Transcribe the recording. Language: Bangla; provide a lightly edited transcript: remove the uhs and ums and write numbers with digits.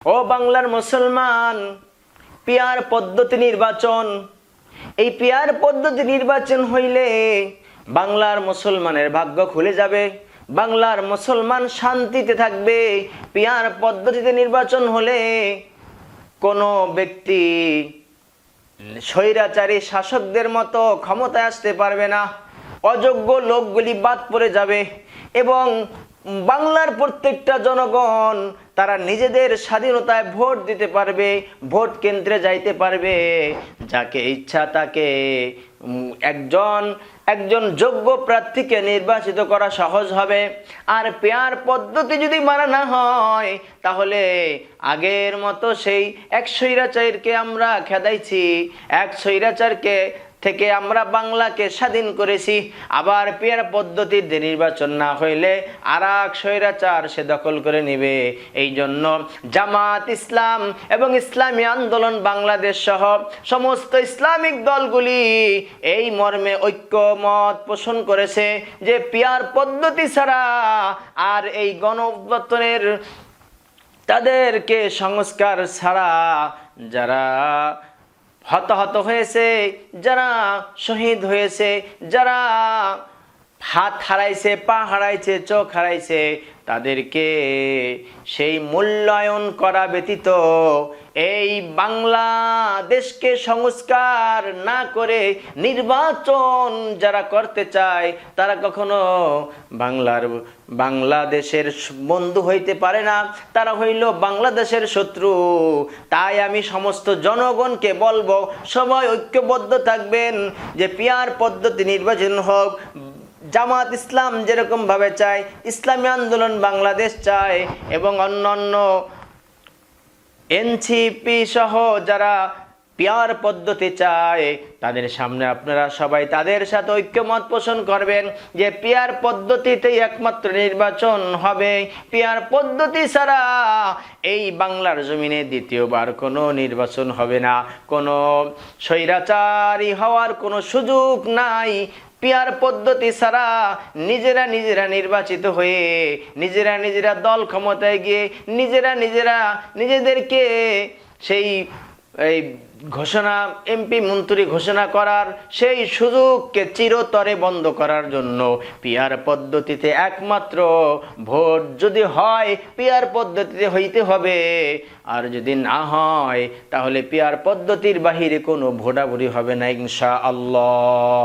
ও বাংলার মুসলমান, পিয়ার পদ্ধতি নির্বাচন, এই পিয়ার পদ্ধতি নির্বাচন হইলে বাংলার মুসলমানের ভাগ্য খুলে যাবে, বাংলার মুসলমান শান্তিতে থাকবে। পিয়ার পদ্ধতিতে নির্বাচন হলে কোনো ব্যক্তি স্বৈরাচারী শাসকদের মতো ক্ষমতায় আসতে পারবে না, অযোগ্য লোকগুলি বাদ পড়ে যাবে এবং বাংলার প্রত্যেকটা জনগণ তারা নিজেদের স্বাধীনতায় ভোট দিতে পারবে, ভোট কেন্দ্রে যাইতে পারবে, যাকে ইচ্ছা তাকে একজন যোগ্য প্রার্থীকে নির্বাচিত করা সহজ হবে। আর পেয়ার পদ্ধতি যদি মানা না হয় তাহলে আগের মতো সেই এক স্বৈরাচারকে আমরা খেদাইছি, এক স্বৈরাচারকে থেকে আমরা বাংলাকে স্বাধীন করেছি, আবার পেয়ার পদ্ধতিতে নির্বাচন না হইলে আর এক স্বৈরাচার সে দখল করে নেবে। এই জন্য জামাত ইসলাম এবং ইসলামী আন্দোলন বাংলাদেশ সহ সমস্ত ইসলামিক দলগুলি এই মর্মে ঐক্যমত পোষণ করেছে যে পেয়ার পদ্ধতি ছাড়া আর এই গণঅভ্যুত্থানের তাদেরকে সংস্কার ছাড়া যারা হতাহত হয়েছে, যারা শহীদ হয়েছে, যারা হাত হারাইছে, পা হারাইছে, চোখ হারাইছে, তাদেরকে সেই মূল্যায়ন করা ব্যতীত এই বাংলাদেশকে সংস্কার না করে নির্বাচন যারা করতে চায় তারা কখনো বাংলাদেশের বন্ধু হইতে পারে না, তারা হইল বাংলাদেশের শত্রু। তাই আমি সমস্ত জনগণকে বলবো, সবাই ঐক্যবদ্ধ থাকবেন যে পিয়ার পদ্ধতি নির্বাচন হোক। জামাত ইসলাম যেরকম ভাবে চায়, ইসলামী আন্দোলন বাংলাদেশ চায় এবং অন্যান্য এনসিপি সহ যারা পিয়ার পদ্ধতি চায় তাদের সামনে আপনারা সবাই তাদের সাথে ঐক্যমত পোষণ করবেন যে পিয়ার পদ্ধতিতেই একমাত্র নির্বাচন হবে। পিয়ার পদ্ধতি ছাড়া এই বাংলার জমিনে দ্বিতীয়বার কোনো নির্বাচন হবে না, কোনো স্বৈরাচারী হওয়ার কোনো সুযোগ নাই। পিয়ার পদ্ধতি ছাড়া নিজেরা নির্বাচিত হয়ে নিজেরা দল ক্ষমতায় গিয়ে নিজেদেরকে সেই ঘোষণা এমপি মন্ত্রী ঘোষণা করার সেই সুযোগকে চিরতরে বন্ধ করার জন্য পিয়ার পদ্ধতিতে একমাত্র ভোট যদি হয় পিয়ার পদ্ধতিতে হইতে হবে, আর যদি না হয় তাহলে পিয়ার পদ্ধতির বাহিরে কোনো ভোটাভুটি হবে না ইনশাআল্লাহ।